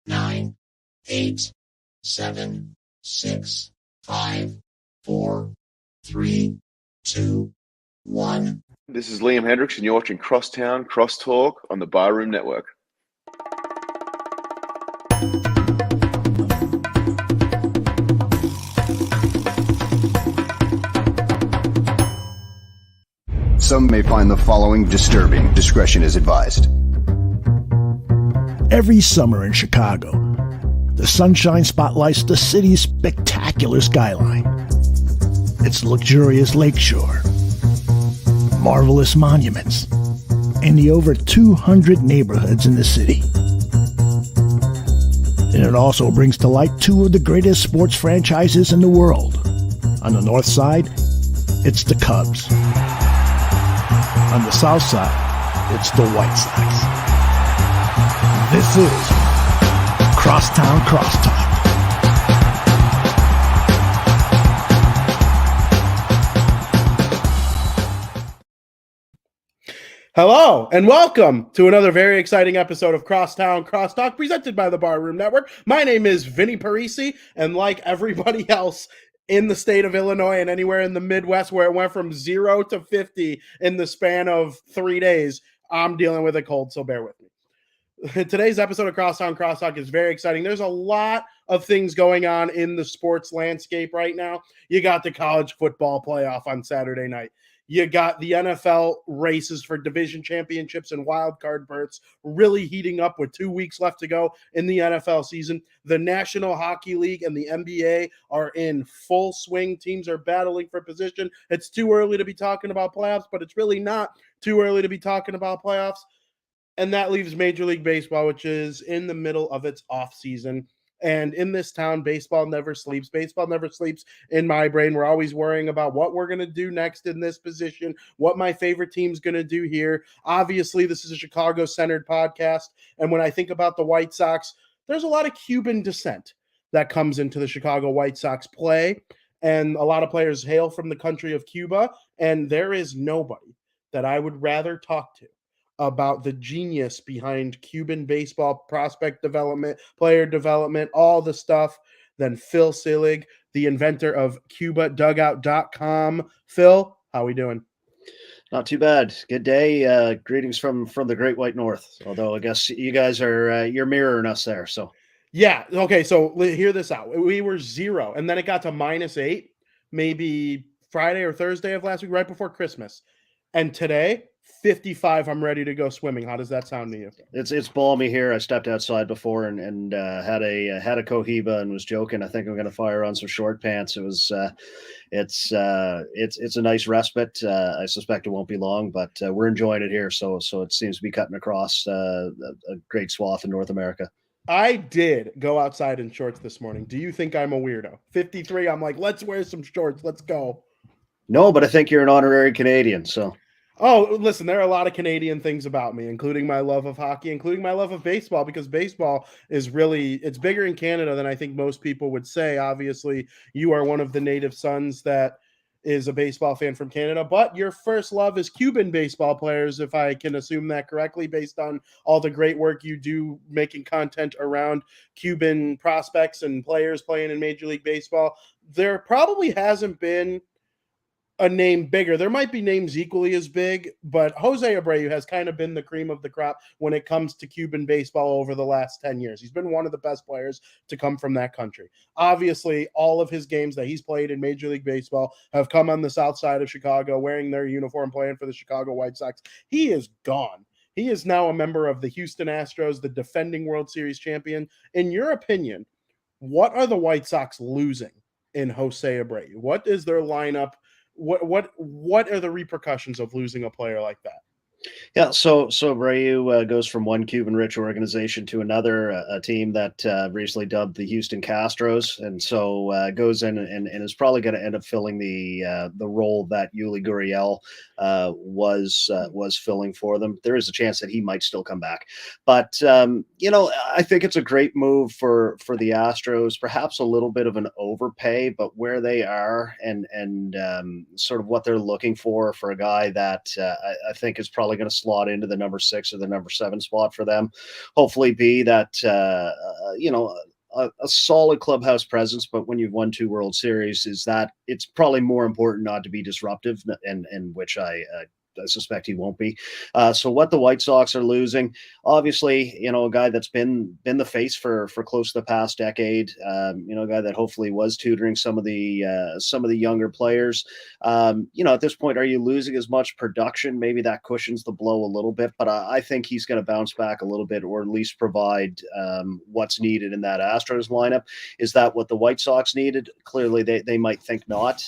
9, 8, 7, 6, 5, 4, 3, 2, 1. This is Liam Hendricks, and you're watching Crosstown Crosstalk on the Barroom Network. Some may find the following disturbing. Discretion is advised. Every summer in Chicago, the sunshine spotlights the city's spectacular skyline. Its luxurious lakeshore, marvelous monuments, and the over 200 neighborhoods in the city. And it also brings to light two of the greatest sports franchises in the world. On the north side, it's the Cubs. On the south side, it's the White Sox. This is Crosstown Crosstalk. Hello and welcome to another very exciting episode of Crosstown Crosstalk presented by the Barroom Network. My name is Vinnie Parise, and like everybody else in the state of Illinois and anywhere in the Midwest where it went from 0 to 50 in the span of 3 days, I'm dealing with a cold, so bear with me. Today's episode of Crosstown Crosstalk is very exciting. There's a lot of things going on in the sports landscape right now. You got the college football playoff on Saturday night. You got the NFL races for division championships and wild card berths really heating up with 2 weeks left to go in the NFL season. The National Hockey League and the NBA are in full swing. Teams are battling for position. It's too early to be talking about playoffs, but it's really not too early to be talking about playoffs. And that leaves Major League Baseball, which is in the middle of its offseason. And in this town, baseball never sleeps. Baseball never sleeps in my brain. We're always worrying about what we're going to do next in this position, what my favorite team's going to do here. Obviously, this is a Chicago-centered podcast. And when I think about the White Sox, there's a lot of Cuban descent that comes into the Chicago White Sox play. And a lot of players hail from the country of Cuba. And there is nobody that I would rather talk to about the genius behind Cuban baseball prospect development, player development, all the stuff, than Phil Selig, the inventor of Cuba Dugout.com. Phil, how we doing? Not too bad. Good day. Greetings from the Great White North. Although I guess you guys are you're mirroring us there. So yeah, okay. So hear this out. We were 0, and then it got to -8, maybe Friday or Thursday of last week, right before Christmas, and today 55. I'm ready to go swimming. How does that sound to you? it's balmy here. I stepped outside before and had a cohiba and was joking. I think I'm going to fire on some short pants. It was it's a nice respite. I suspect it won't be long, but we're enjoying it here. So it seems to be cutting across a great swath in North America. I did go outside in shorts this morning. Do you think I'm a weirdo? 53. I'm like, let's wear some shorts. Let's go. No, but I think you're an honorary Canadian. So. Oh, listen, there are a lot of Canadian things about me, including my love of hockey, including my love of baseball, because baseball is it's bigger in Canada than I think most people would say. Obviously, you are one of the native sons that is a baseball fan from Canada, but your first love is Cuban baseball players, if I can assume that correctly, based on all the great work you do making content around Cuban prospects and players playing in Major League Baseball. There probably hasn't been a name bigger. There might be names equally as big, but Jose Abreu has kind of been the cream of the crop when it comes to Cuban baseball over the last 10 years. He's been one of the best players to come from that country. Obviously, all of his games that he's played in Major League Baseball have come on the south side of Chicago, wearing their uniform, playing for the Chicago White Sox. He is gone. He is now a member of the Houston Astros, the defending World Series champion. In your opinion, what are the White Sox losing in Jose Abreu? What is their lineup? What are the repercussions of losing a player like that? Yeah, so Abreu goes from one Cuban-rich organization to another, a team that recently dubbed the Houston Castros, and so goes in and is probably going to end up filling the role that Yuli Gurriel was filling for them. There is a chance that he might still come back, but I think it's a great move for the Astros. Perhaps a little bit of an overpay, but where they are and sort of what they're looking for a guy that I think is probably probably going to slot into the number 6 or the number 7 spot for them. Hopefully be that, a solid clubhouse presence, but when you've won 2 World Series, is that it's probably more important not to be disruptive, and which I suspect he won't be. So what the White Sox are losing, obviously, a guy that's been the face for close to the past decade. A guy that hopefully was tutoring some of the younger players. At this point, are you losing as much production? Maybe that cushions the blow a little bit, but I think he's going to bounce back a little bit, or at least provide what's needed in that Astros lineup. Is that what the White Sox needed? Clearly, they might think not.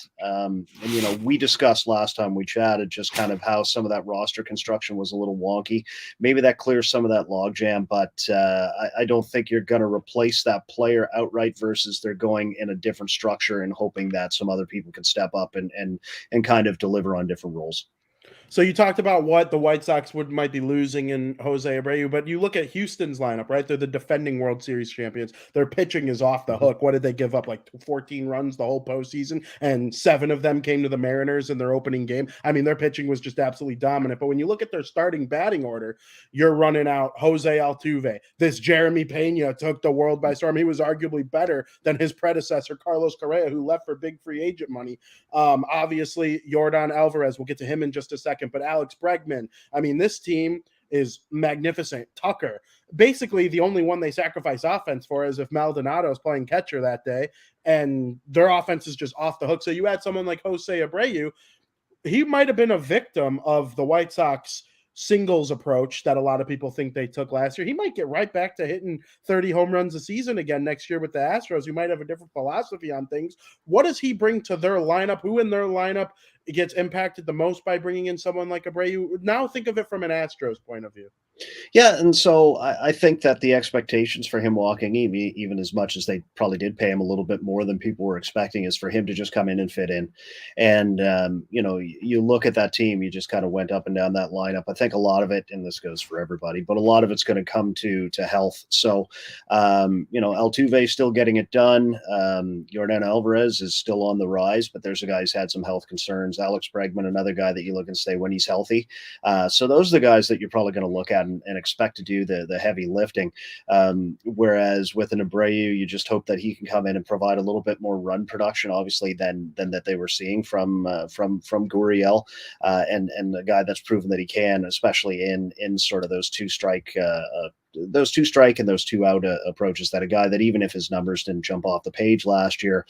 We discussed last time we chatted just kind of how some of that roster construction was a little wonky. Maybe that clears some of that logjam, but I don't think you're going to replace that player outright versus they're going in a different structure and hoping that some other people can step up and kind of deliver on different roles. So you talked about what the White Sox might be losing in Jose Abreu, but you look at Houston's lineup, right? They're the defending World Series champions. Their pitching is off the hook. What did they give up? Like 14 runs the whole postseason, and 7 of them came to the Mariners in their opening game. I mean, their pitching was just absolutely dominant. But when you look at their starting batting order, you're running out Jose Altuve. This Jeremy Pena took the world by storm. He was arguably better than his predecessor, Carlos Correa, who left for big free agent money. Obviously, Yordan Alvarez, we'll get to him in just a second, but Alex Bregman. I mean, this team is magnificent. Tucker, basically the only one they sacrifice offense for is if Maldonado is playing catcher that day, and their offense is just off the hook. So you add someone like Jose Abreu, he might have been a victim of the White Sox singles approach that a lot of people think they took last year. He might get right back to hitting 30 home runs a season again next year with the Astros, who might have a different philosophy on things. What does he bring to their lineup? Who in their lineup gets impacted the most by bringing in someone like Abreu? Now think of it from an Astros point of view. Yeah, and so I think that the expectations for him walking, even as much as they probably did pay him a little bit more than people were expecting, is for him to just come in and fit in. And, you look at that team, you just kind of went up and down that lineup. I think a lot of it, and this goes for everybody, but a lot of it's going to come to health. So, Altuve still getting it done. Yordan Alvarez is still on the rise, but there's a guy who's had some health concerns. Alex Bregman, another guy that you look and say when he's healthy. So those are the guys that you're probably going to look at and expect to do the heavy lifting. Whereas with an Abreu, you just hope that he can come in and provide a little bit more run production, obviously, than that they were seeing from Gurriel, and a guy that's proven that he can, especially in sort of those two strike and those 2 out approaches. That a guy that, even if his numbers didn't jump off the page last year,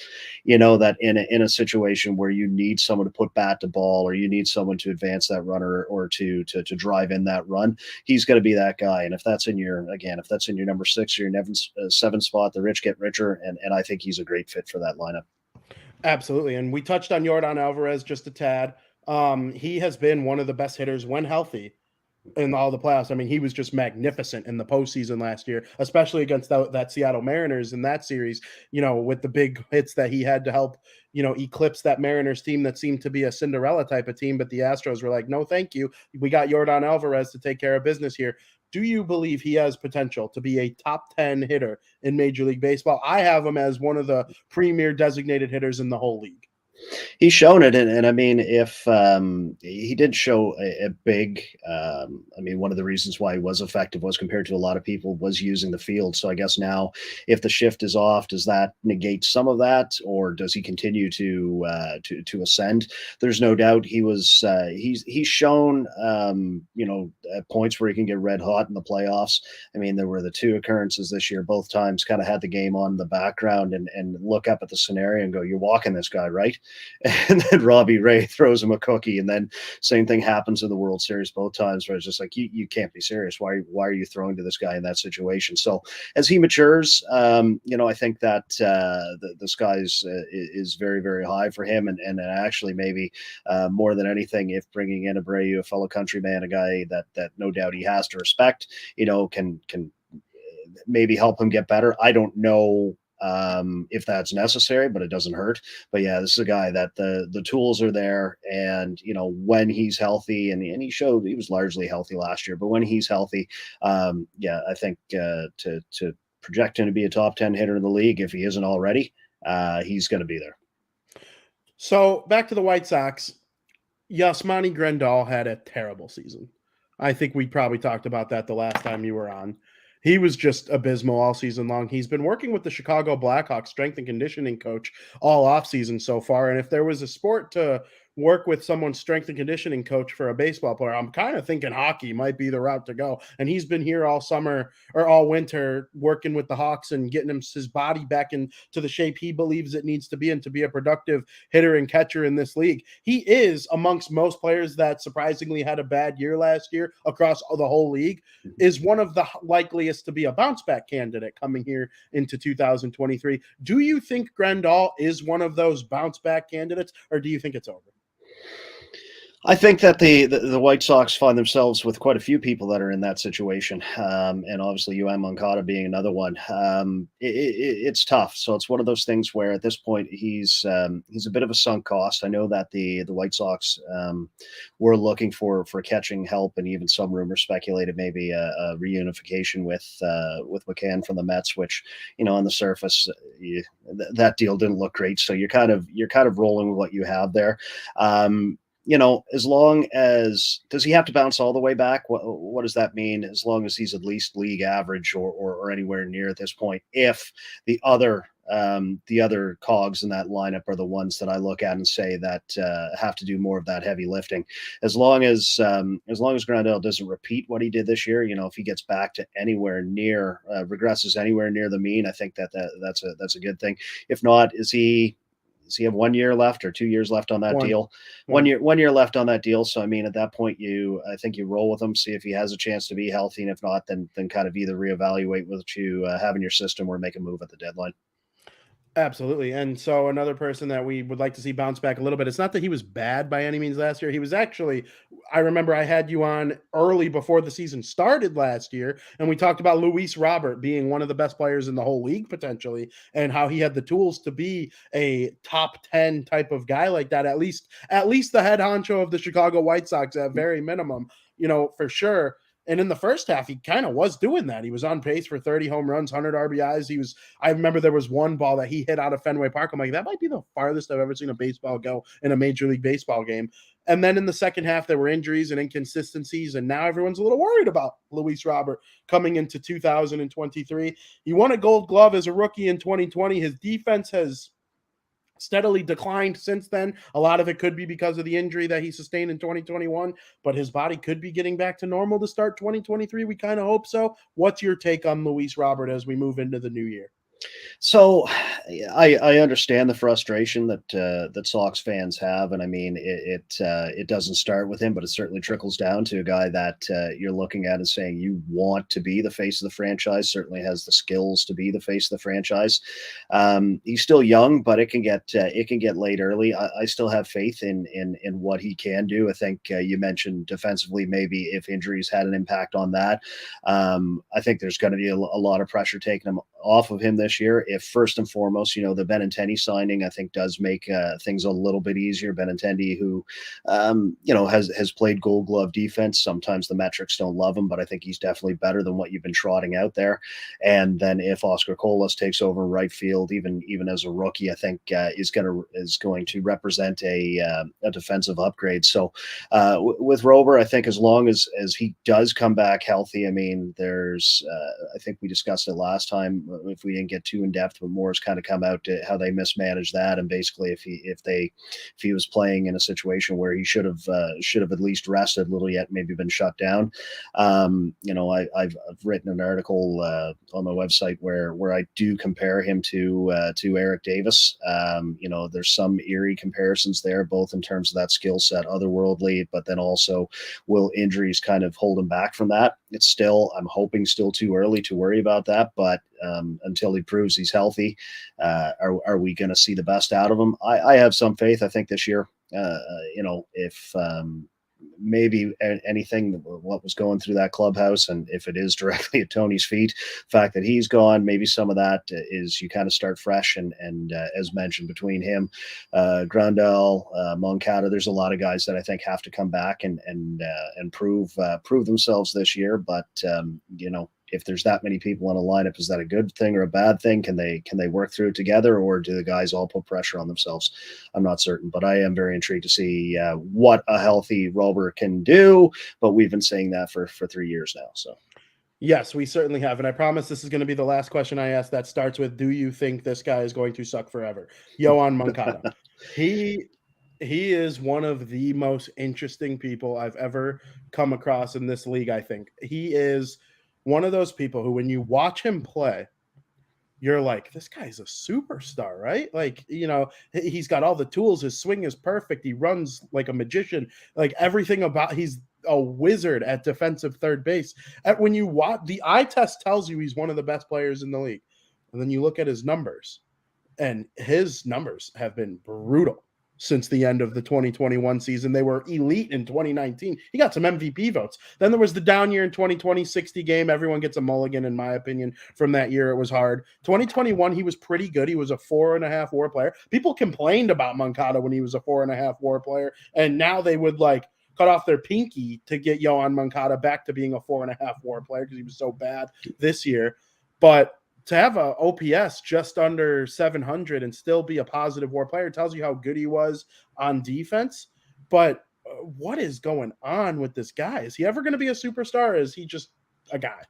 that in a situation where you need someone to put bat to ball, or you need someone to advance that runner, or to drive in that run, he's going to be that guy. And if that's in your number 6 or your 7 spot, the rich get richer, and I think he's a great fit for that lineup. Absolutely. And we touched on Yordan Alvarez just a tad. He has been one of the best hitters when healthy in all the playoffs. I mean, he was just magnificent in the postseason last year, especially against that Seattle Mariners in that series, with the big hits that he had to help, eclipse that Mariners team that seemed to be a Cinderella type of team. But the Astros were like, no, thank you. We got Yordan Alvarez to take care of business here. Do you believe he has potential to be a top 10 hitter in Major League Baseball? I have him as one of the premier designated hitters in the whole league. He's shown it, and I mean, if he did show a big, one of the reasons why he was effective was, compared to a lot of people, was using the field. So I guess now, if the shift is off, does that negate some of that, or does he continue to ascend? There's no doubt he's shown at points where he can get red hot in the playoffs. I mean, there were the 2 occurrences this year, both times kind of had the game on the background, and look up at the scenario and go, you're walking this guy, right? And then Robbie Ray throws him a cookie, and then same thing happens in the World Series both times, where it's just like, you can't be serious. Why are you throwing to this guy in that situation? So as he matures, I think that the sky is very, very high for him, and actually maybe more than anything, if bringing in Abreu, a fellow countryman, a guy that no doubt he has to respect, can maybe help him get better. I don't know if that's necessary, but it doesn't hurt. But yeah, this is a guy that the tools are there, and when he's healthy, and he showed he was largely healthy last year, but when he's healthy, I think to project him to be a top 10 hitter in the league, if he isn't already, he's going to be there. So back to the White Sox. Yasmani Grandal had a terrible season. I think we probably talked about that the last time you were on. He was just abysmal all season long. He's been working with the Chicago Blackhawks strength and conditioning coach all offseason so far. And if there was a sport to work with someone's strength and conditioning coach for a baseball player, I'm kind of thinking hockey might be the route to go. And he's been here all summer or all winter working with the Hawks and getting his body back into the shape he believes it needs to be and to be a productive hitter and catcher in this league. He is amongst most players that surprisingly had a bad year last year across the whole league, is one of the likeliest to be a bounce back candidate coming here into 2023. Do you think Grandal is one of those bounce back candidates, or do you think it's over? I think that the White Sox find themselves with quite a few people that are in that situation, and obviously UM Moncada being another one. It's tough. So it's one of those things where at this point he's a bit of a sunk cost. I know that the White Sox were looking for catching help, and even some rumors speculated maybe a reunification with McCann from the Mets, which on the surface that deal didn't look great. So you're kind of rolling with what you have there. As long as, does he have to bounce all the way back? What does that mean? As long as he's at least league average or anywhere near at this point, if the other cogs in that lineup are the ones that I look at and say that have to do more of that heavy lifting. As long as Grandal doesn't repeat what he did this year, if he gets back to anywhere near regresses anywhere near the mean, I think that's a good thing. If not, does he have 1 year left or 2 years left on that deal? 1 year left on that deal. So, I mean, at that point, I think you roll with him, see if he has a chance to be healthy. And if not, then kind of either reevaluate what you have in your system or make a move at the deadline. Absolutely. And so another person that we would like to see bounce back a little bit, it's not that he was bad by any means last year. He was actually, I remember I had you on early before the season started last year, and we talked about Luis Robert being one of the best players in the whole league potentially, and how he had the tools to be a top 10 type of guy like that, at least the head honcho of the Chicago White Sox at very minimum, for sure. And in the first half, he kind of was doing that. He was on pace for 30 home runs, 100 RBIs. I remember there was one ball that he hit out of Fenway Park. I'm like, that might be the farthest I've ever seen a baseball go in a Major League Baseball game. And then in the second half, there were injuries and inconsistencies. And now everyone's a little worried about Luis Robert coming into 2023. He won a Gold Glove as a rookie in 2020. His defense has steadily declined since then. A lot of it could be because of the injury that he sustained in 2021, but his body could be getting back to normal to start 2023. We kind of hope so. What's your take on Luis Robert as we move into the new year? So I understand the frustration that Sox fans have, and I mean it doesn't start with him, but it certainly trickles down to a guy that you're looking at and saying you want to be the face of the franchise. Certainly has the skills to be the face of the franchise. He's still young, but it can get late early. I still have faith in what he can do. I think you mentioned defensively, maybe if injuries had an impact on that. I think there's going to be a lot of pressure taken off of him this year. If first and foremost, the Benintendi signing, I think does make things a little bit easier. Benintendi, who, has played Gold Glove defense. Sometimes the metrics don't love him, but I think he's definitely better than what you've been trotting out there. And then if Oscar Colas takes over right field, even as a rookie, I think is going to represent a defensive upgrade. So with Rober, I think as long as he does come back healthy, I mean, there's I think we discussed it last time, if we didn't get too in depth, but Moore's kind of come out to how they mismanaged that, and basically if he was playing in a situation where he should have at least rested a little, yet maybe been shut down. I've written an article on my website where I do compare him to Eric Davis. There's some eerie comparisons there, both in terms of that skill set, otherworldly, but then also will injuries kind of hold him back from that? I'm hoping still too early to worry about that, but until he proves he's healthy, are we going to see the best out of him? I have some faith. I think this year, if maybe anything, what was going through that clubhouse, and if it is directly at Tony's feet, the fact that he's gone, maybe some of that is you kind of start fresh. And as mentioned, between him, Grandal, Moncada, there's a lot of guys that I think have to come back and prove themselves this year. But if there's that many people in a lineup, is that a good thing or a bad thing? Can they work through it together, or do the guys all put pressure on themselves? I'm not certain, but I am very intrigued to see what a healthy Robert can do. But we've been saying that for 3 years now. So Yes, we certainly have. And I promise this is going to be the last question I ask that starts with, do you think this guy is going to suck forever? Yohan Moncada. He is one of the most interesting people I've ever come across in this league, I think. He is one of those people who, when you watch him play, you're like, this guy's a superstar, right? Like, he's got all the tools. His swing is perfect. He runs like a magician. Like everything about, he's a wizard at defensive third base. When you watch, the eye test tells you he's one of the best players in the league. And then you look at his numbers, and his numbers have been brutal since the end of the 2021 season. They were elite in 2019. He got some MVP votes. Then there was the down year in 2020, 60 game. Everyone gets a mulligan, in my opinion, from that year. It was hard. 2021, he was pretty good. He was a 4.5 WAR player. People complained about Moncada when he was a 4.5 WAR player, and now they would cut off their pinky to get Yohan Moncada back to being a 4.5 WAR player because he was so bad this year. But to have a OPS just under 700 and still be a positive WAR player tells you how good he was on defense. But what is going on with this guy? Is he ever going to be a superstar? Or is he just a guy?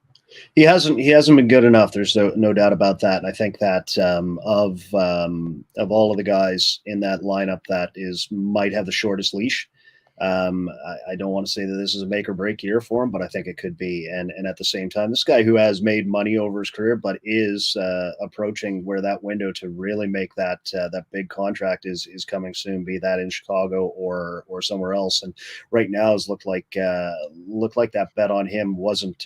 He hasn't been good enough. There's no doubt about that. And I think that of all of the guys in that lineup, that might have the shortest leash. I don't want to say that this is a make or break year for him, but I think it could be. And at the same time, this guy who has made money over his career, but is approaching where that window to really make that big contract is coming soon, be that in Chicago or somewhere else. And right now it's looked like that bet on him wasn't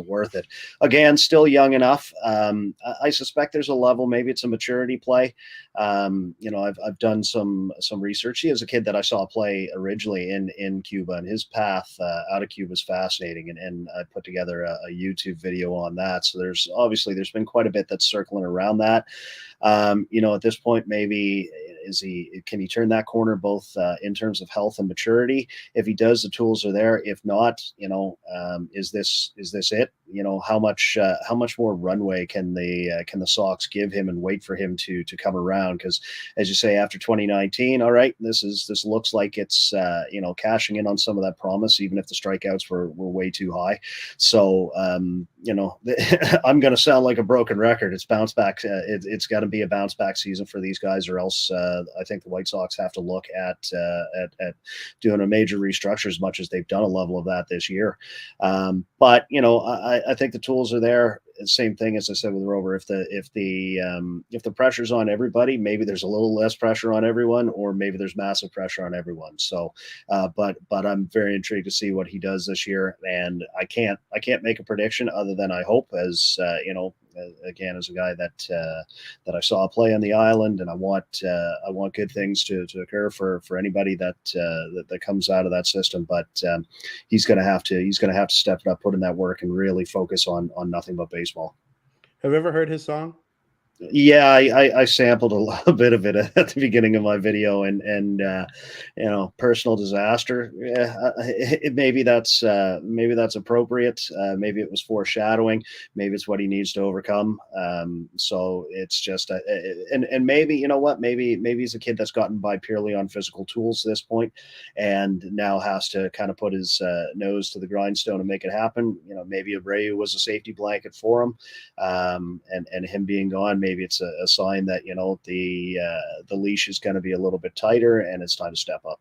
worth it. Again, still young enough. I suspect there's a level, maybe it's a maturity play. I've done some research. He is a kid that I saw play originally in Cuba, and his path out of Cuba is fascinating. And I put together a YouTube video on that. So there's been quite a bit that's circling around that. At this point, maybe can he turn that corner both in terms of health and maturity? If he does, the tools are there. If not, is this it? How much more runway can the Sox give him and wait for him to come around? Because as you say, after 2019, all right, this looks like it's cashing in on some of that promise, even if the strikeouts were way too high. So I'm going to sound like a broken record. It's bounce back. It's got to be a bounce back season for these guys, or else I think the White Sox have to look at doing a major restructure, as much as they've done a level of that this year. But I think the tools are there. Same thing as I said with Rover. If the pressure's on everybody, maybe there's a little less pressure on everyone, or maybe there's massive pressure on everyone. So, but I'm very intrigued to see what he does this year, and I can't make a prediction other than I hope, as again, as a guy that I saw play on the island, and I want good things to occur for anybody that comes out of that system. But he's going to have to step it up, put in that work, and really focus on nothing but baseball. Have you ever heard his song? Yeah, I sampled a little bit of it at the beginning of my video, and personal disaster. Yeah, maybe that's appropriate. Maybe it was foreshadowing. Maybe it's what he needs to overcome. So it's just and maybe, you know what? Maybe he's a kid that's gotten by purely on physical tools at this point, and now has to kind of put his nose to the grindstone and make it happen. Maybe Abreu was a safety blanket for him, and him being gone, maybe it's a sign that the leash is going to be a little bit tighter, and it's time to step up.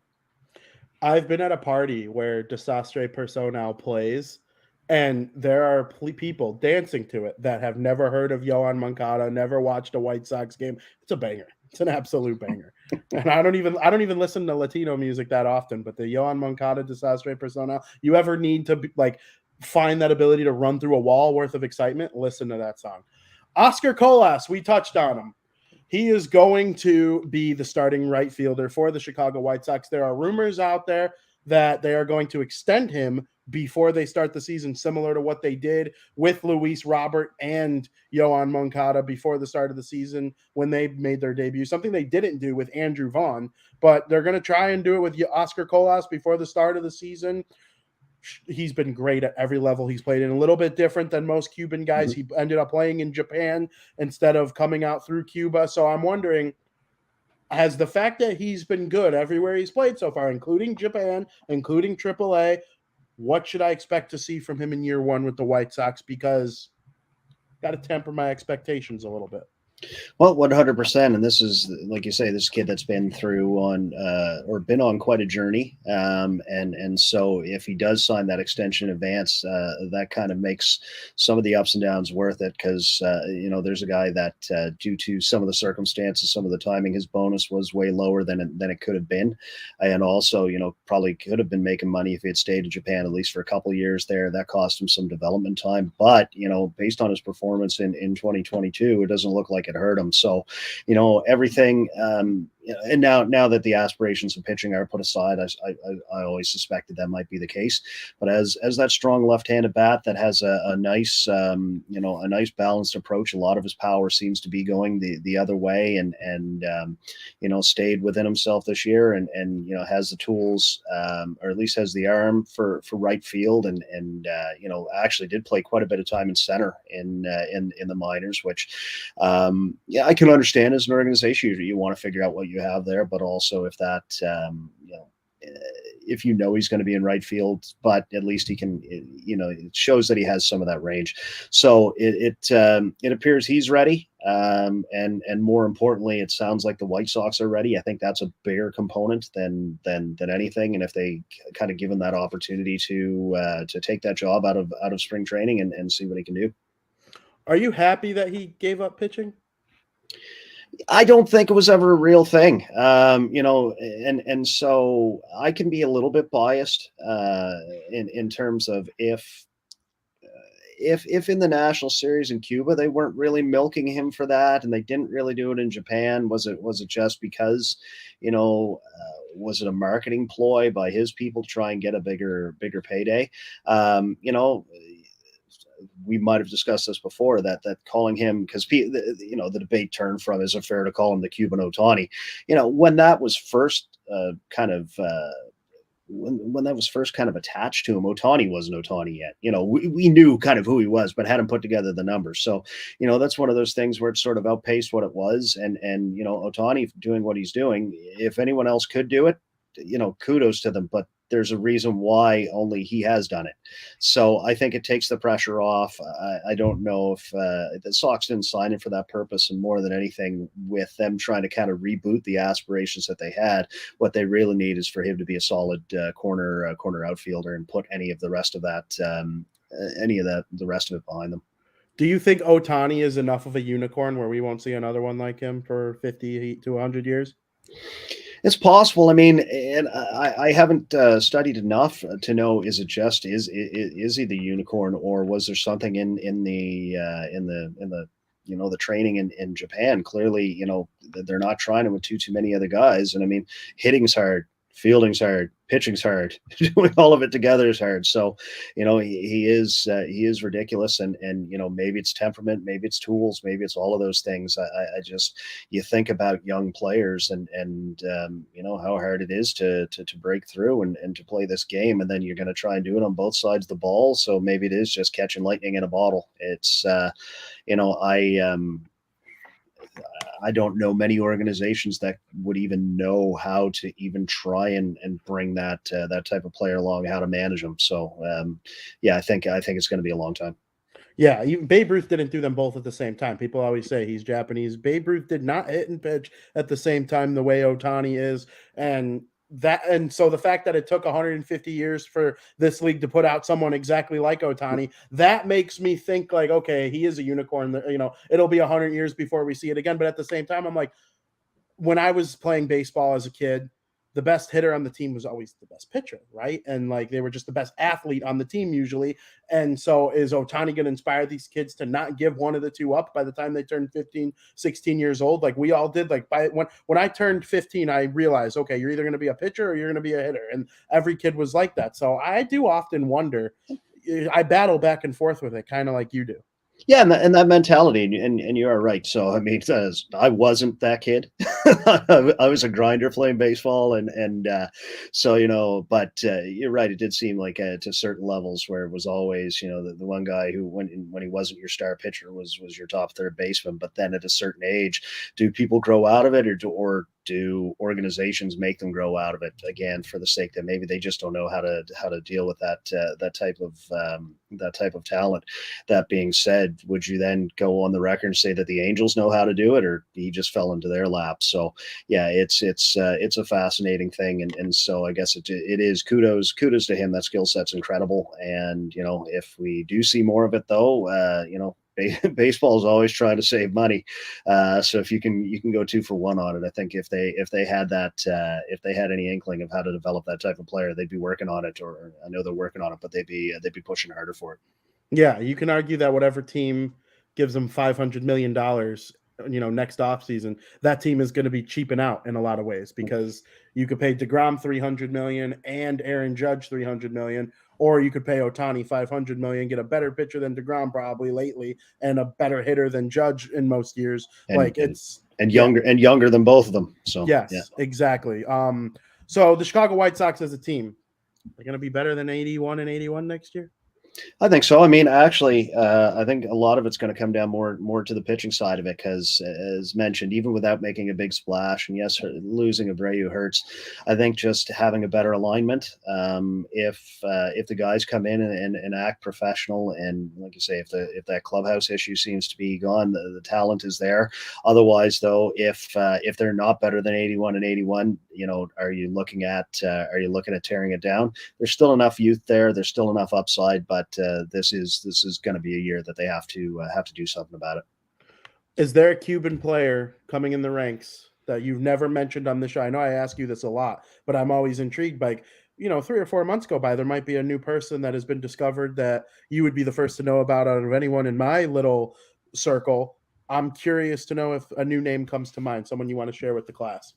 I've been at a party where Desastre Personal plays, and there are people dancing to it that have never heard of Yohan Moncada, never watched a White Sox game. It's a banger. It's an absolute banger. And I don't even listen to Latino music that often, but the Yohan Moncada Desastre Personal, you ever need to find that ability to run through a wall worth of excitement, listen to that song. Oscar Colas, we touched on him. He is going to be the starting right fielder for the Chicago White Sox. There are rumors out there that they are going to extend him before they start the season, similar to what they did with Luis Robert and Yohan Moncada before the start of the season when they made their debut, something they didn't do with Andrew Vaughn, but they're going to try and do it with Oscar Colas before the start of the season. he's been great at every level he's played in. A little bit different than most Cuban guys. He ended up playing in Japan instead of coming out through Cuba. So I'm wondering, has the fact that he's been good everywhere he's played so far, including Japan, including AAA, what should I expect to see from him in year one with the White Sox? Because got to temper my expectations a little bit. Well, 100%. And this is, like you say, this kid that's been through or been on quite a journey. And so if he does sign that extension in advance, that kind of makes some of the ups and downs worth it. Because, there's a guy that due to some of the circumstances, some of the timing, his bonus was way lower than it could have been. And also, probably could have been making money if he had stayed in Japan, at least for a couple of years there. That cost him some development time. But, based on his performance in 2022, it doesn't look like it hurt him. So, everything. And now that the aspirations of pitching are put aside, I always suspected that might be the case. But as that strong left-handed bat that has a nice, a nice balanced approach, a lot of his power seems to be going the other way, and stayed within himself this year, and has the tools, or at least has the arm for right field, and actually did play quite a bit of time in center in the minors, which I can understand as an organization. You want to figure out what you have there, but also if that if he's going to be in right field, but at least he can, it shows that he has some of that range. So it appears he's ready. And more importantly, it sounds like the White Sox are ready. I think that's a bigger component than anything. And if they kind of give him that opportunity to take that job out of spring training and see what he can do. Are you happy that he gave up pitching? I don't think it was ever a real thing, and so I can be a little bit biased in terms of if in the National Series in Cuba they weren't really milking him for that, and they didn't really do it in Japan. Was it just because, was it a marketing ploy by his people to try and get a bigger payday? We might have discussed this before, that calling him, because the debate turned from, is it fair to call him the Cuban Ohtani? When that was first when that was first kind of attached to him, Ohtani wasn't Ohtani yet. We knew kind of who he was, but hadn't put together the numbers. So, that's one of those things where it sort of outpaced what it was. And Ohtani doing what he's doing, if anyone else could do it, kudos to them, but there's a reason why only he has done it. So I think it takes the pressure off. I don't know if the Sox didn't sign him for that purpose, and more than anything, with them trying to kind of reboot the aspirations that they had, what they really need is for him to be a solid corner outfielder and put any of the rest of that, the rest of it behind them. Do you think Ohtani is enough of a unicorn where we won't see another one like him for 50 to 100 years? It's possible. I mean, and I haven't studied enough to know, is he the unicorn, or was there something in the the training in Japan? Clearly, they're not trying it with too many other guys. And I mean, hitting's hard, fielding's hard, pitching's hard, doing all of it together is hard. So, he is ridiculous, and maybe it's temperament, maybe it's tools, maybe it's all of those things. I just, you think about young players and how hard it is to break through and to play this game, and then you're going to try and do it on both sides of the ball. So maybe it is just catching lightning in a bottle. It's I don't know many organizations that would even know how to even try and bring that type of player along, how to manage them. So, I think it's going to be a long time. Yeah, even Babe Ruth didn't do them both at the same time. People always say he's Japanese. Babe Ruth did not hit and pitch at the same time the way Ohtani is, and so the fact that it took 150 years for this league to put out someone exactly like Ohtani, that makes me think like, okay, he is a unicorn. It'll be 100 years before we see it again. But at the same time, I'm like, when I was playing baseball as a kid, the best hitter on the team was always the best pitcher, right? And like they were just the best athlete on the team usually. And so is Ohtani going to inspire these kids to not give one of the two up by the time they turn 15, 16 years old? Like we all did. Like when I turned 15, I realized, okay, you're either going to be a pitcher or you're going to be a hitter. And every kid was like that. So I do often wonder, I battle back and forth with it, kind of like you do. Yeah, and that mentality, and you are right. So I mean, I wasn't that kid. I was a grinder playing baseball, and so but you're right. It did seem like to certain levels where it was always the one guy who when he wasn't your star pitcher was your top third baseman. But then at a certain age, do people grow out of it, or do organizations make them grow out of it again for the sake that maybe they just don't know how to deal with that type of talent? That being said, would you then go on the record and say that the Angels know how to do it, or he just fell into their lap? So yeah, it's a fascinating thing, and so I guess it is kudos to him. That skill set's incredible, and if we do see more of it, though, baseball is always trying to save money, so if you can go 2 for 1 on it. I think if they had if they had any inkling of how to develop that type of player, they'd be working on it, or I know they're working on it, but they'd be pushing harder for it. Yeah, you can argue that whatever team gives them $500 million, next offseason, that team is going to be cheaping out in a lot of ways, because you could pay DeGrom $300 million and Aaron Judge $300 million, or you could pay Ohtani $500 million, get a better pitcher than DeGrom probably lately, and a better hitter than Judge in most years. And younger than both of them. So yes, yeah. exactly. So the Chicago White Sox as a team, they're going to be better than 81 and 81 next year. I think so. I mean, actually, I think a lot of it's going to come down more to the pitching side of it, because, as mentioned, even without making a big splash, and yes, losing Abreu hurts, I think just having a better alignment. If the guys come in and act professional, and like you say, if that clubhouse issue seems to be gone, the talent is there. Otherwise, though, if they're not better than 81 and 81, are you looking at tearing it down? There's still enough youth there. There's still enough upside, but this is going to be a year that they have to do something about it. Is there a Cuban player coming in the ranks that you've never mentioned on the show? I know I ask you this a lot, but I'm always intrigued by, 3 or 4 months go by, there might be a new person that has been discovered that you would be the first to know about out of anyone in my little circle. I'm curious to know if a new name comes to mind, someone you want to share with the class.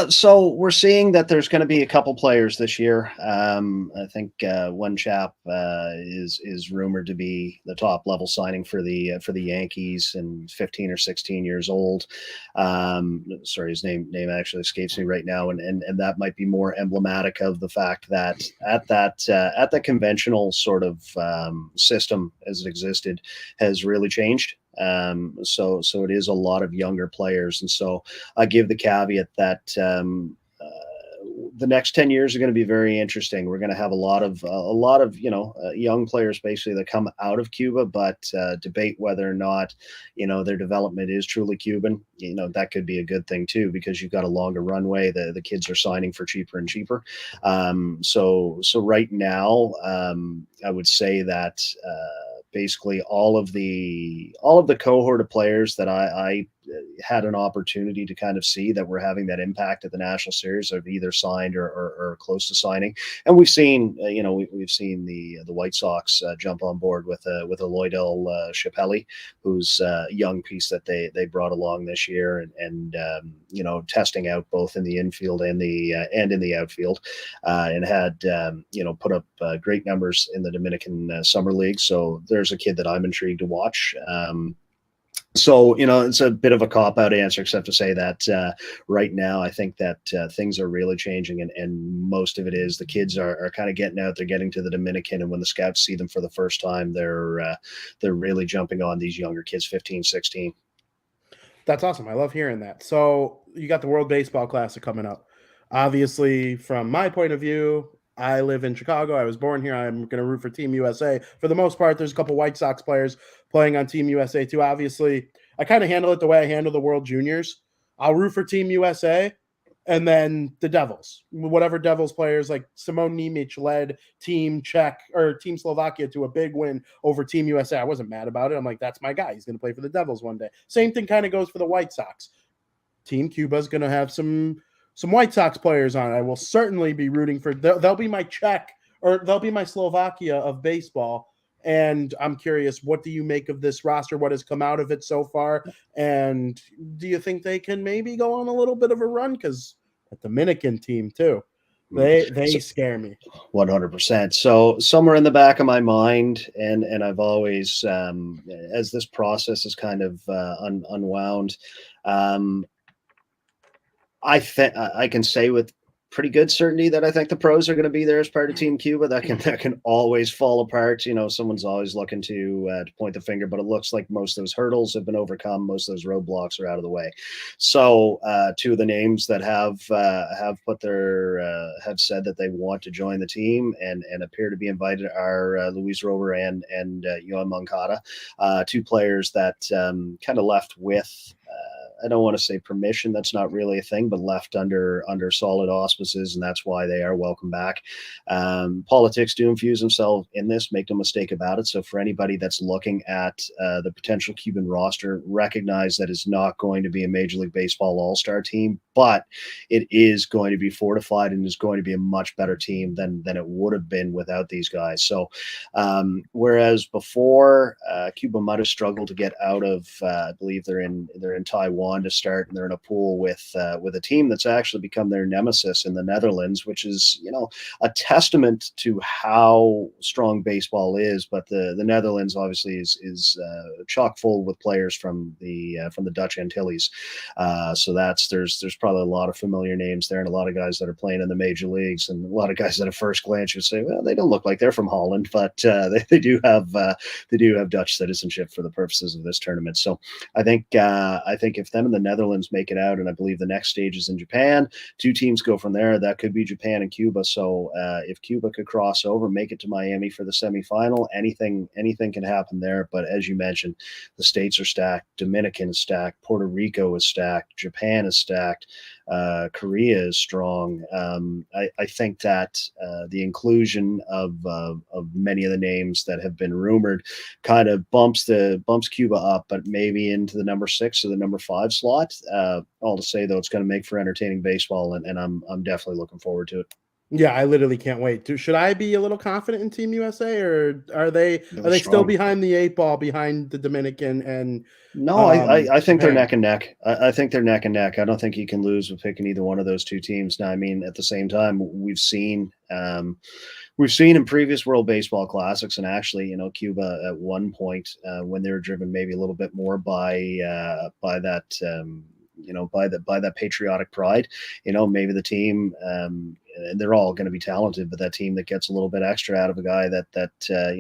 So we're seeing that there's going to be a couple players this year. I think one chap is rumored to be the top level signing for the Yankees, and 15 or 16 years old. Sorry, his name actually escapes me right now, and that might be more emblematic of the fact that at that conventional sort of system as it existed has really changed. So it is a lot of younger players, and so I give the caveat that the next 10 years are going to be very interesting. We're going to have a lot of young players basically that come out of Cuba, but debate whether or not their development is truly Cuban. That could be a good thing too, because you've got a longer runway. The kids are signing for cheaper and cheaper. So right now, I would say that basically all of the cohort of players that I had an opportunity to kind of see that were having that impact at the national series have either signed or close to signing. And we've seen we've seen the White Sox jump on board with a Loydell Chappelli, who's a young piece that they brought along this year, and testing out both in the infield and in the outfield, and had put up great numbers in the Dominican Summer League. So there's a kid that I'm intrigued to watch. So, it's a bit of a cop-out answer, except to say that right now I think that things are really changing, and most of it is the kids are kind of getting out. They're getting to the Dominican, and when the scouts see them for the first time, they're really jumping on these younger kids, 15, 16. That's awesome. I love hearing that. So you got the World Baseball Classic coming up. Obviously, from my point of view, I live in Chicago. I was born here. I'm going to root for Team USA. For the most part, there's a couple White Sox players playing on Team USA too. Obviously, I kind of handle it the way I handle the World Juniors. I'll root for Team USA, and then the Devils. Whatever Devils players, like Simone Nemec led Team Czech or Team Slovakia to a big win over Team USA. I wasn't mad about it. I'm like, that's my guy. He's going to play for the Devils one day. Same thing kind of goes for the White Sox. Team Cuba is going to have some White Sox players on. I will certainly be rooting for. They'll be my Czech, or they'll be my Slovakia of baseball. And I'm curious, what do you make of this roster? What has come out of it so far? And do you think they can maybe go on a little bit of a run? Because a Dominican team too. They scare me. 100%. So somewhere in the back of my mind, and I've always, as this process is kind of unwound, um, I can say with pretty good certainty that I think the pros are going to be there as part of Team Cuba. That can always fall apart. Someone's always looking to point the finger, but it looks like most of those hurdles have been overcome. Most of those roadblocks are out of the way. So two of the names that have put their have said that they want to join the team and appear to be invited are Luis Rober and Yohan Moncada, two players that kind of left with. I don't want to say permission. That's not really a thing, but left under solid auspices, and that's why they are welcome back. Politics do infuse themselves in this. Make no mistake about it. So for anybody that's looking at the potential Cuban roster, recognize that it's not going to be a Major League Baseball all-star team, but it is going to be fortified and is going to be a much better team than it would have been without these guys. So whereas before Cuba might have struggled to get out of, I believe they're in Taiwan to start, and they're in a pool with a team that's actually become their nemesis in the Netherlands, which is a testament to how strong baseball is. But the Netherlands obviously is chock full with players from the Dutch Antilles, so there's probably a lot of familiar names there, and a lot of guys that are playing in the major leagues, and a lot of guys that at first glance would say, well, they don't look like they're from Holland, but they do have Dutch citizenship for the purposes of this tournament. So I think if them in the Netherlands make it out, and I believe the next stage is in Japan, two teams go from there. That could be Japan and Cuba. So if Cuba could cross over, make it to Miami for the semifinal, anything can happen there. But as you mentioned, the states are stacked. Dominican is stacked. Puerto Rico is stacked. Japan is stacked. Korea is strong. I think that the inclusion of many of the names that have been rumored kind of bumps Cuba up, but maybe into the number 6 or the number 5 slot. All to say though, it's going to make for entertaining baseball, and I'm definitely looking forward to it. Yeah, I literally can't wait. Should I be a little confident in Team USA, or are they still strong. behind the 8 ball, behind the Dominican and? No, I think they're Japan? neck and neck. I think they're neck and neck. I don't think you can lose with picking either one of those two teams. Now, I mean, at the same time, we've seen in previous World Baseball Classics, and actually, Cuba at one point when they were driven maybe a little bit more by that. By that patriotic pride, maybe the team, and they're all going to be talented, but that team that gets a little bit extra out of a guy that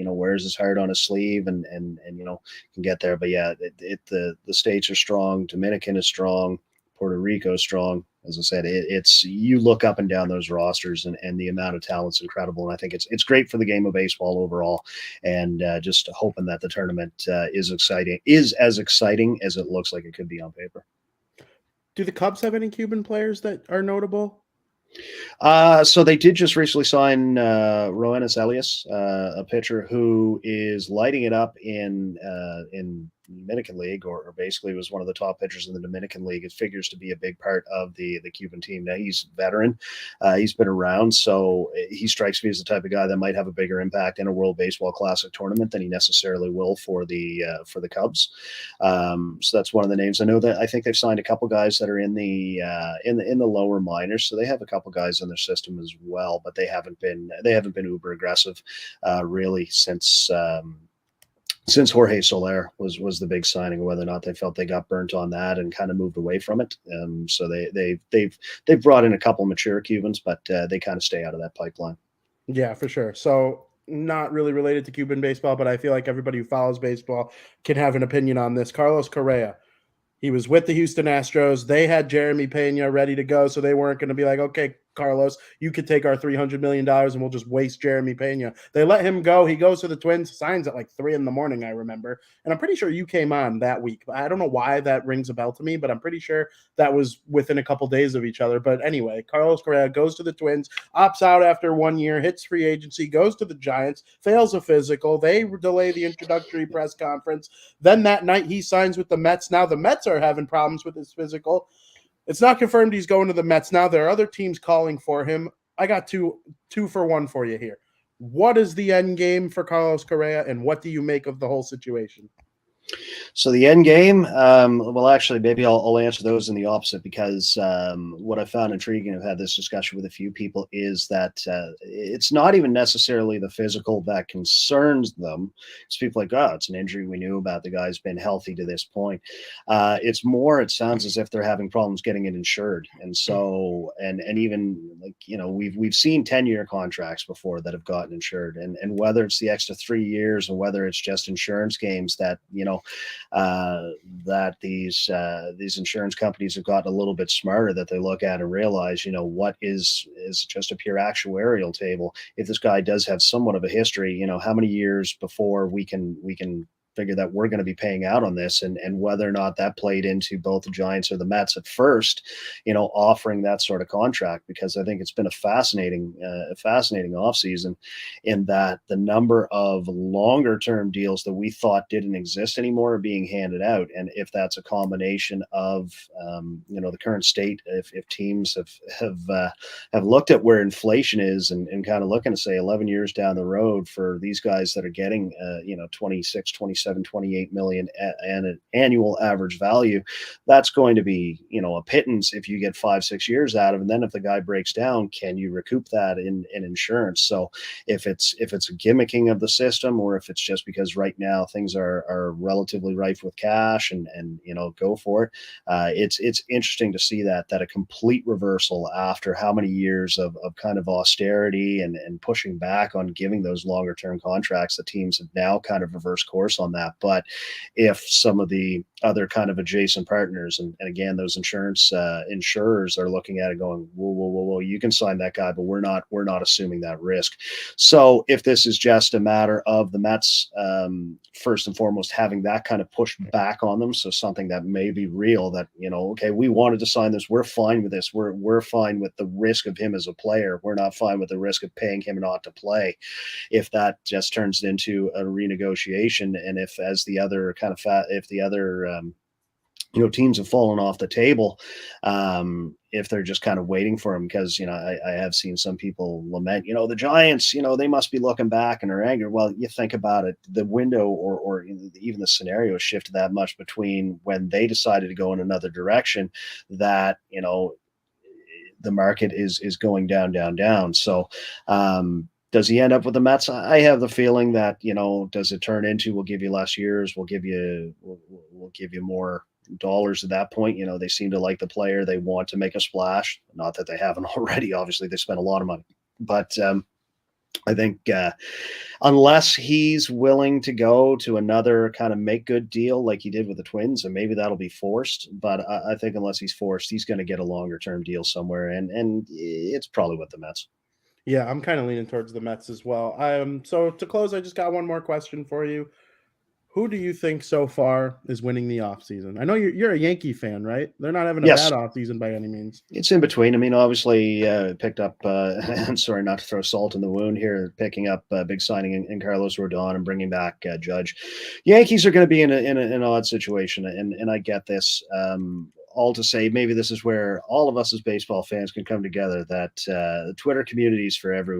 wears his heart on his sleeve and can get there. But yeah, the states are strong. Dominican is strong. Puerto Rico is strong. As I said, it's you look up and down those rosters, and the amount of talent's incredible. And I think it's great for the game of baseball overall. And just hoping that the tournament is as exciting as it looks like it could be on paper. Do the Cubs have any Cuban players that are notable? So they did just recently sign Roenis Elias, a pitcher who is lighting it up in Dominican League, or basically was one of the top pitchers in the Dominican League. It figures to be a big part of the Cuban team. Now he's a veteran, he's been around, so he strikes me as the type of guy that might have a bigger impact in a World Baseball Classic tournament than he necessarily will for the Cubs. So that's one of the names. I think they've signed a couple guys that are in the lower minors, so they have a couple guys in their system as well, but they haven't been uber aggressive really since Jorge Soler was the big signing. Whether or not they felt they got burnt on that and kind of moved away from it, so they've brought in a couple of mature Cubans, but they kind of stay out of that pipeline. Yeah, for sure. So not really related to Cuban baseball, but I feel like everybody who follows baseball can have an opinion on this. Carlos Correa. He was with the Houston Astros. They had Jeremy Pena ready to go, so they weren't going to be like, okay, Carlos, you could take our $300 million and we'll just waste Jeremy Pena. They let him go. He goes to the Twins, signs at like 3 a.m, I remember. And I'm pretty sure you came on that week. I don't know why that rings a bell to me, but I'm pretty sure that was within a couple days of each other. But anyway, Carlos Correa goes to the Twins, opts out after 1 year, hits free agency, goes to the Giants, fails a physical. They delay the introductory press conference. Then that night he signs with the Mets. Now the Mets are having problems with his physical. It's not confirmed he's going to the Mets. Now there are other teams calling for him. I got two for one for you here. What is the end game for Carlos Correa, and what do you make of the whole situation? So the end game, well, actually, maybe I'll answer those in the opposite, because what I found intriguing, I've had this discussion with a few people, is that it's not even necessarily the physical that concerns them. It's people like, oh, it's an injury we knew about. The guy's been healthy to this point. It's more, it sounds as if they're having problems getting it insured. And so, and even like, we've seen 10-year contracts before that have gotten insured, and whether it's the extra 3 years or whether it's just insurance games that, that these insurance companies have gotten a little bit smarter, that they look at and realize, what is just a pure actuarial table. If this guy does have somewhat of a history, how many years before we can figure that we're going to be paying out on this, and whether or not that played into both the Giants or the Mets at first, offering that sort of contract, because I think it's been a fascinating offseason, in that the number of longer term deals that we thought didn't exist anymore are being handed out. And if that's a combination of, the current state, if teams have looked at where inflation is, and kind of looking to say 11 years down the road for these guys that are getting, 26, 27, 28 million and an annual average value, that's going to be, a pittance if you get 5-6 years out of it. And then if the guy breaks down, can you recoup that in insurance? So if it's a gimmicking of the system, or if it's just because right now things are relatively rife with cash, and go for it. It's interesting to see that a complete reversal after how many years of kind of austerity and pushing back on giving those longer term contracts. The teams have now kind of reversed course on that. But if some of the other kind of adjacent partners, and again, those insurers are looking at it going, whoa, you can sign that guy, but we're not assuming that risk. So if this is just a matter of the Mets, first and foremost, having that kind of push back on them, so something that may be real, that, okay, we wanted to sign this, we're fine with this, we're fine with the risk of him as a player, we're not fine with the risk of paying him not to play. If that just turns into a renegotiation, and if, as the other kind of if the other teams have fallen off the table, if they're just kind of waiting for him, because I have seen some people lament, the Giants, they must be looking back and are angry. Well, you think about it, the window or even the scenario shifted that much between when they decided to go in another direction, that the market is going down. So does he end up with the Mets? I have the feeling that, does it turn into, we'll give you less years, we'll give you more dollars at that point. They seem to like the player, they want to make a splash, not that they haven't already. Obviously they spent a lot of money, but I think unless he's willing to go to another kind of make good deal like he did with the Twins, and maybe that'll be forced, but I think unless he's forced, he's going to get a longer term deal somewhere, and it's probably with the Mets. Yeah, I'm kind of leaning towards the Mets as well. So to close, I just got one more question for you. Who do you think so far is winning the offseason? I know you're a Yankee fan, right? They're not having a Yes. bad offseason by any means. It's in between. I mean, obviously, picked up, I'm sorry, not to throw salt in the wound here, picking up a big signing in Carlos Rodon and bringing back Judge. Yankees are going to be in an odd situation, and I get this. All to say, maybe this is where all of us as baseball fans can come together. That Twitter communities for every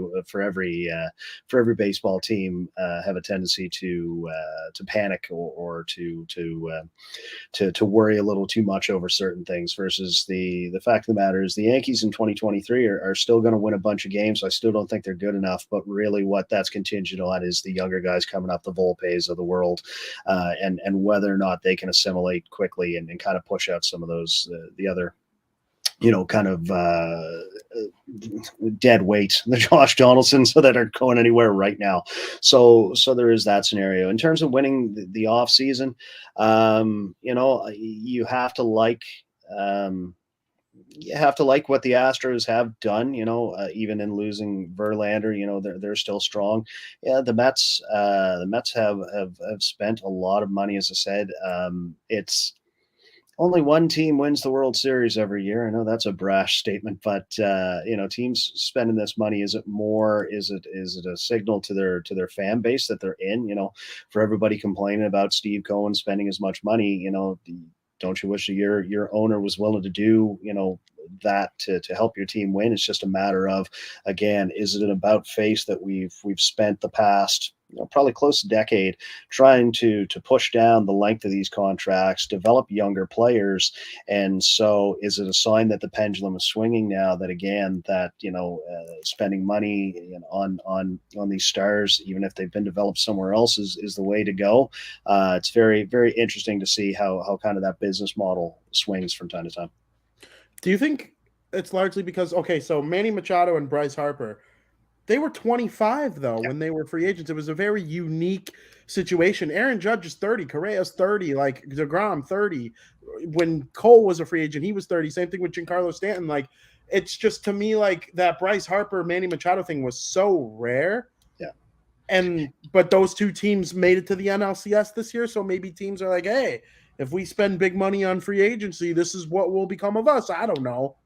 baseball team have a tendency to panic or to worry a little too much over certain things. Versus the fact of the matter is, the Yankees in 2023 are still going to win a bunch of games. I still don't think they're good enough, but really what that's contingent on is the younger guys coming up, the Volpes of the world, and whether or not they can assimilate quickly and kind of push out some of those the other kind of dead weight, the Josh Donaldsons, that are going anywhere right now. So there is that scenario. In terms of winning the off season, you have to like what the Astros have done, even in losing Verlander, they're still strong. Yeah, the Mets have spent a lot of money, as I said. It's only one team wins the World Series every year. I know that's a brash statement, but teams spending this money, is it a signal to their fan base that they're in? For everybody complaining about Steve Cohen spending as much money, don't you wish that your owner was willing to do that to help your team win? It's just a matter of, again, is it an about face that we've spent the past probably close to decade, trying to push down the length of these contracts, develop younger players. And so is it a sign that the pendulum is swinging now, that again, that, spending money on these stars, even if they've been developed somewhere else, is the way to go? It's very, very interesting to see how kind of that business model swings from time to time. Do you think it's largely because, okay, so Manny Machado and Bryce Harper, they were 25 though when they were free agents. It was a very unique situation. Aaron Judge is 30, Correa's 30, like DeGrom 30. When Cole was a free agent, he was 30. Same thing with Giancarlo Stanton. Like, it's just, to me, like that Bryce Harper Manny Machado thing was so rare. Yeah. But those two teams made it to the NLCS this year, so maybe teams are like, hey, if we spend big money on free agency, this is what will become of us. I don't know.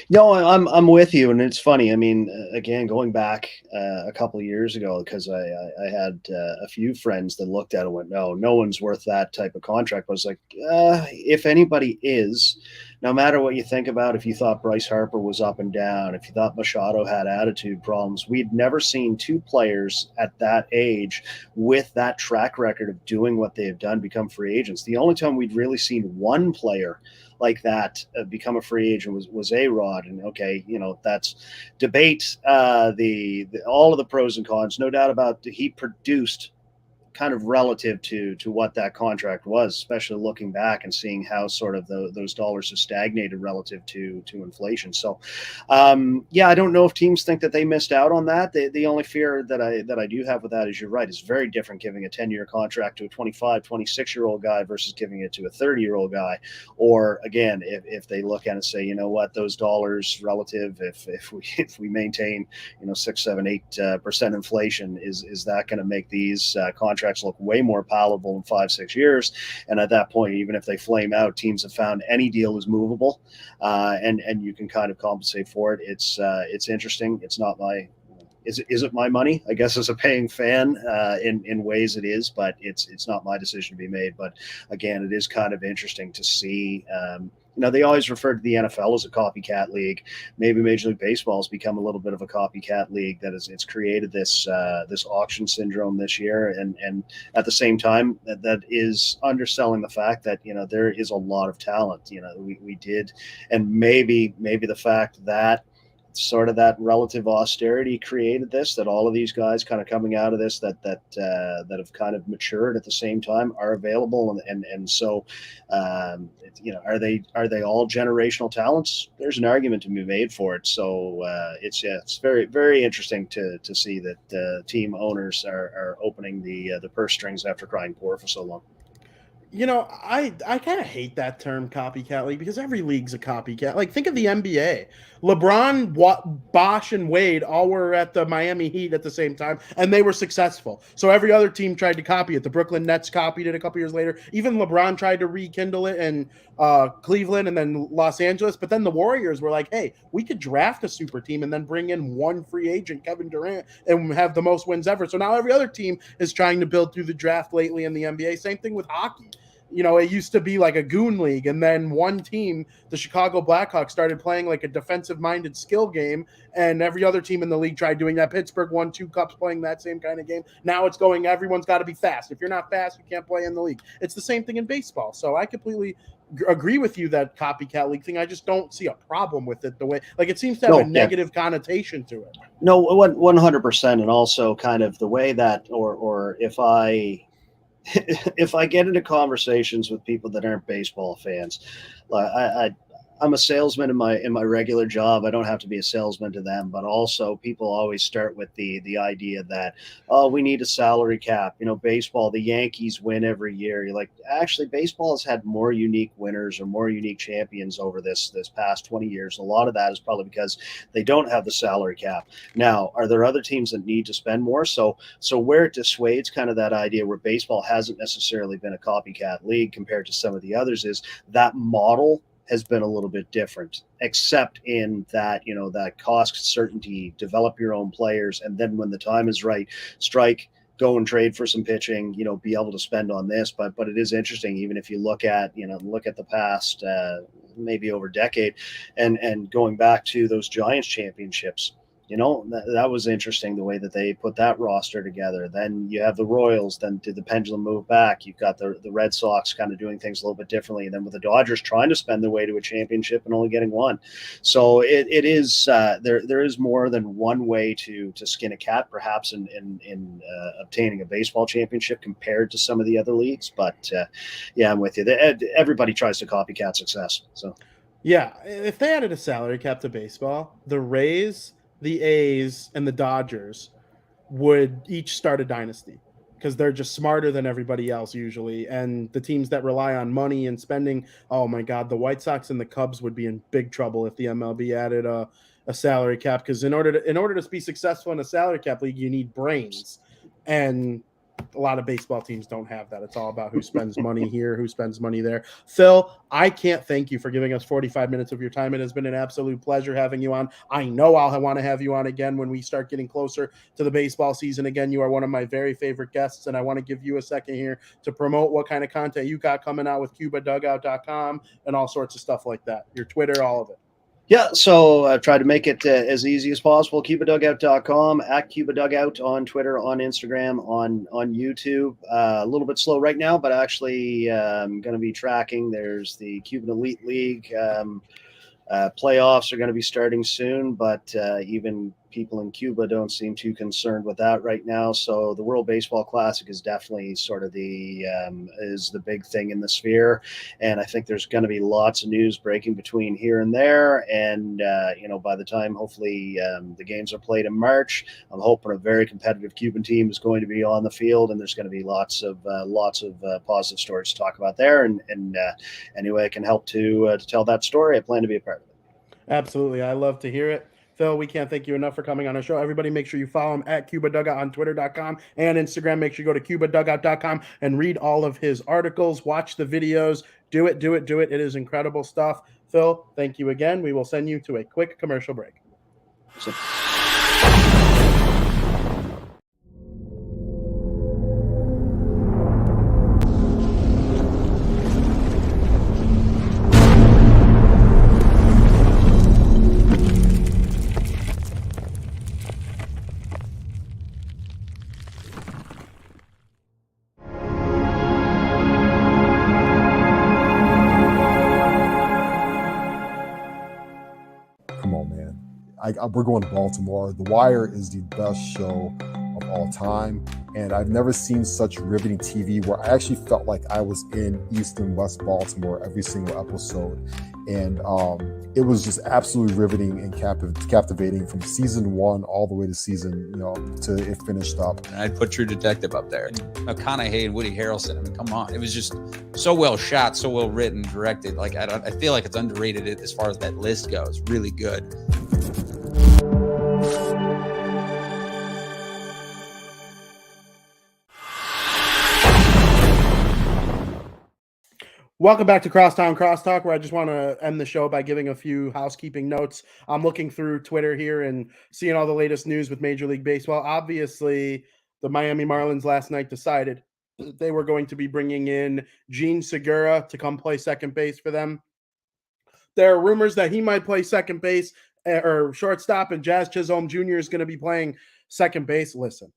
No, I'm with you, and it's funny. I mean, again, going back a couple of years ago, because I had a few friends that looked at it and went, no one's worth that type of contract. But I was like, if anybody is, no matter what you think about, if you thought Bryce Harper was up and down, if you thought Machado had attitude problems, we'd never seen two players at that age with that track record of doing what they have done become free agents. The only time we'd really seen one player like that become a free agent was A-Rod. And okay, that's debate the all of the pros and cons, no doubt about he produced kind of relative to what that contract was, especially looking back and seeing how sort of those dollars have stagnated relative to inflation. So, I don't know if teams think that they missed out on that. The only fear that I do have with that is, you're right, it's very different giving a 10-year contract to a 25, 26-year-old guy versus giving it to a 30-year-old guy. Or again, if they look at it and say, you know what, those dollars relative, if we maintain 6, 7, 8% inflation, is that going to make these contracts look way more palatable in 5-6 years? And at that point, even if they flame out, teams have found any deal is movable, and you can kind of compensate for it. It's interesting. It's not my is it my money? I guess as a paying fan, in ways it is, but it's not my decision to be made. But again, it is kind of interesting to see. They always refer to the NFL as a copycat league. Maybe Major League Baseball has become a little bit of a copycat league. It's created this auction syndrome this year, and at the same time, that is underselling the fact that there is a lot of talent. We did, and maybe the fact that sort of that relative austerity created this, that all of these guys kind of coming out of this that have kind of matured at the same time are available, and so are they all generational talents? There's an argument to be made for it. So it's very, very interesting to see that team owners are opening the purse strings after crying poor for so long. I kind of hate that term copycat league, because every league's a copycat. Like, think of the NBA. LeBron, Bosh, and Wade all were at the Miami Heat at the same time, and they were successful. So every other team tried to copy it. The Brooklyn Nets copied it a couple years later. Even LeBron tried to rekindle it in Cleveland and then Los Angeles. But then the Warriors were like, hey, we could draft a super team and then bring in one free agent, Kevin Durant, and have the most wins ever. So now every other team is trying to build through the draft lately in the NBA. Same thing with hockey. It used to be like a goon league, and then one team, the Chicago Blackhawks, started playing like a defensive-minded skill game, and every other team in the league tried doing that. Pittsburgh won 2 cups playing that same kind of game. Now it's going, everyone's got to be fast. If you're not fast, you can't play in the league. It's the same thing in baseball. So I completely agree with you, that copycat league thing. I just don't see a problem with it, the way, like, it seems to have a negative connotation to it. No, 100%, and also kind of the way that, or if I get into conversations with people that aren't baseball fans, I'm a salesman in my regular job. I don't have to be a salesman to them, but also people always start with the idea that, we need a salary cap. Baseball, the Yankees win every year. You're like, actually, baseball has had more unique winners or more unique champions over this past 20 years. A lot of that is probably because they don't have the salary cap. Now, are there other teams that need to spend more? So where it dissuades kind of that idea, where baseball hasn't necessarily been a copycat league compared to some of the others, is that model has been a little bit different, except in that, that cost certainty, develop your own players, and then when the time is right, strike, go and trade for some pitching, be able to spend on this. But it is interesting, even if you look at the past, maybe over a decade, and going back to those Giants championships, that was interesting, the way that they put that roster together. Then you have the Royals. Then did the pendulum move back? You've got the Red Sox kind of doing things a little bit differently. And then with the Dodgers trying to spend their way to a championship and only getting one. So it is there is more than one way to skin a cat, perhaps in obtaining a baseball championship compared to some of the other leagues. But yeah, I'm with you. Everybody tries to copycat success. So Yeah, if they added a salary cap to baseball, the Rays, the A's, and the Dodgers would each start a dynasty because they're just smarter than everybody else usually. And the teams that rely on money and spending, oh my God, the White Sox and the Cubs would be in big trouble if the MLB added a salary cap, because in order to be successful in a salary cap league, you need brains. And a lot of baseball teams don't have that. It's all about who spends money here, who spends money there. Phil, I can't thank you for giving us 45 minutes of your time. It has been an absolute pleasure having you on. I know I'll want to have you on again when we start getting closer to the baseball season again. You are one of my very favorite guests, and I want to give you a second here to promote what kind of content you got coming out with CubaDugout.com and all sorts of stuff like that. Your Twitter, all of it. Yeah, so I've tried to make it as easy as possible. CubaDugout.com, at Cuba Dugout on Twitter, on Instagram, on YouTube. A little bit slow right now, but actually I'm going to be tracking. There's the Cuban Elite League. Playoffs are going to be starting soon, but even people in Cuba don't seem too concerned with that right now. So the World Baseball Classic is definitely sort of the big thing in the sphere, and I think there's going to be lots of news breaking between here and there. And by the time hopefully the games are played in March, I'm hoping a very competitive Cuban team is going to be on the field, and there's going to be lots of positive stories to talk about there. And any way I can help to tell that story, I plan to be a part of it. Absolutely. I love to hear it. Phil, we can't thank you enough for coming on our show. Everybody, make sure you follow him at Cuba Dugout on Twitter.com and Instagram. Make sure you go to CubaDugout.com and read all of his articles, watch the videos. Do it. It is incredible stuff. Phil, thank you again. We will send you to a quick commercial break. We're going to Baltimore. The Wire is the best show of all time, and I've never seen such riveting TV where I actually felt like I was in East and West Baltimore every single episode, and it was just absolutely riveting and captivating from season 1 all the way to season to it finished up. And I'd put True Detective up there. McConaughey and Woody Harrelson. I mean, come on, it was just so well shot, so well written, directed. Like I feel like it's underrated as far as that list goes. Really good. Welcome back to Crosstown Crosstalk, where I just want to end the show by giving a few housekeeping notes. I'm looking through Twitter here and seeing all the latest news with Major League Baseball. Obviously, the Miami Marlins last night decided they were going to be bringing in Gene Segura to come play second base for them. There are rumors that he might play second base or shortstop, and Jazz Chisholm Jr. is going to be playing second base. Listen,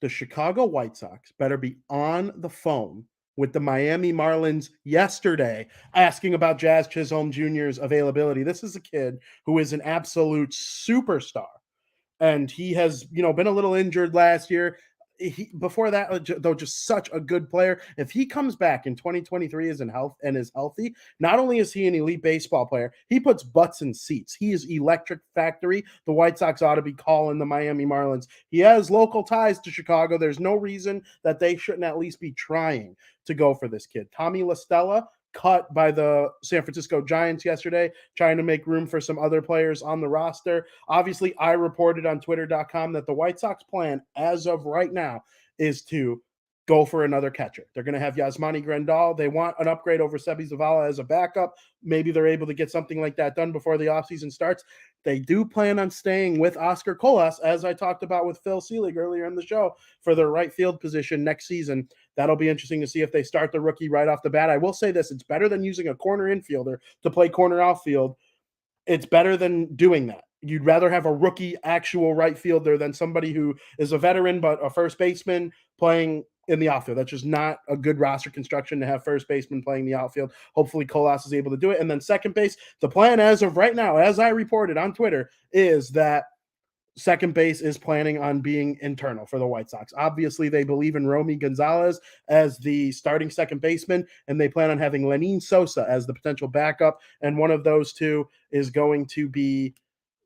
the Chicago White Sox better be on the phone with the Miami Marlins yesterday asking about Jazz Chisholm Jr.'s availability. This is a kid who is an absolute superstar, and he has, been a little injured last year. Before that, though, just such a good player. If he comes back in 2023 is healthy, not only is he an elite baseball player, he puts butts in seats. He is electric factory. The White Sox ought to be calling the Miami Marlins. He has local ties to Chicago. There's no reason that they shouldn't at least be trying to go for this kid. Tommy La Stella, cut by the San Francisco Giants yesterday, trying to make room for some other players on the roster. Obviously, I reported on Twitter.com that the White Sox plan as of right now is to go for another catcher. They're going to have Yasmani Grandal. They want an upgrade over Sebi Zavala as a backup. Maybe they're able to get something like that done before the offseason starts. They do plan on staying with Oscar Colas, as I talked about with Phil Selig earlier in the show, for their right field position next season. That'll be interesting to see if they start the rookie right off the bat. I will say this, it's better than using a corner infielder to play corner outfield. It's better than doing that. you'd rather have a rookie actual right fielder than somebody who is a veteran but a first baseman playing in the outfield. That's just not a good roster construction to have first baseman playing the outfield. Hopefully Colas is able to do it. And then second base, the plan as of right now, as I reported on Twitter, is that second base is planning on being internal for the White Sox. Obviously, they believe in Romy Gonzalez as the starting second baseman, and they plan on having Lenin Sosa as the potential backup. And one of those two is going to be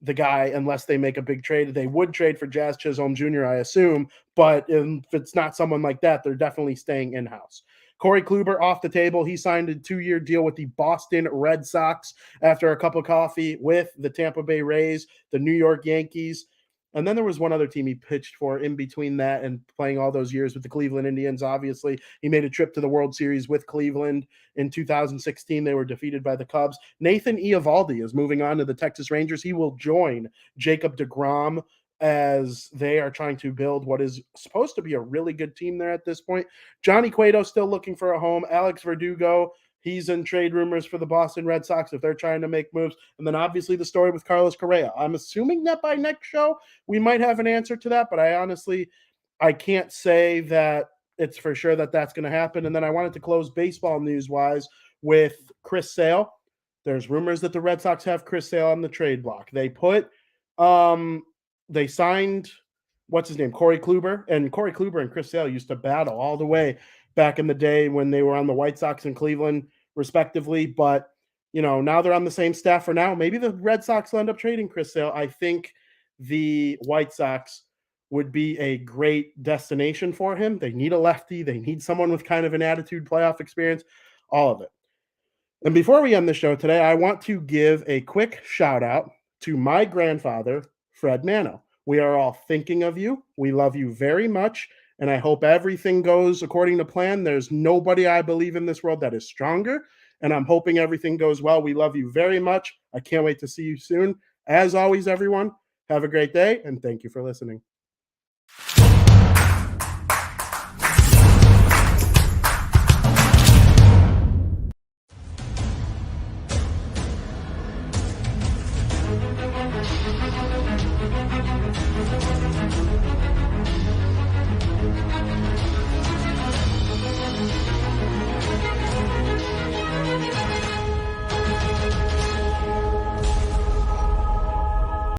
the guy, unless they make a big trade. They would trade for Jazz Chisholm Jr., I assume, but if it's not someone like that, they're definitely staying in-house. Corey Kluber off the table. He signed a 2-year deal with the Boston Red Sox after a cup of coffee with the Tampa Bay Rays, the New York Yankees. And then there was one other team he pitched for in between that and playing all those years with the Cleveland Indians. Obviously, he made a trip to the World Series with Cleveland in 2016. They were defeated by the Cubs. Nathan Eovaldi is moving on to the Texas Rangers. He will join Jacob deGrom as they are trying to build what is supposed to be a really good team there at this point. Johnny Cueto still looking for a home. Alex Verdugo, he's in trade rumors for the Boston Red Sox if they're trying to make moves. And then obviously the story with Carlos Correa. I'm assuming that by next show we might have an answer to that, but I can't say that it's for sure that that's going to happen. And then I wanted to close baseball news-wise with Chris Sale. There's rumors that the Red Sox have Chris Sale on the trade block. They signed, what's his name, Corey Kluber, and Corey Kluber and Chris Sale used to battle all the way back in the day when they were on the White Sox and Cleveland, respectively. But, now they're on the same staff for now. Maybe the Red Sox will end up trading Chris Sale. I think the White Sox would be a great destination for him. They need a lefty. They need someone with kind of an attitude, playoff experience, all of it. And before we end the show today, I want to give a quick shout out to my grandfather, Fred Mano. We are all thinking of you. We love you very much. And I hope everything goes according to plan. There's nobody I believe in this world that is stronger. And I'm hoping everything goes well. We love you very much. I can't wait to see you soon. As always, everyone, have a great day. And thank you for listening.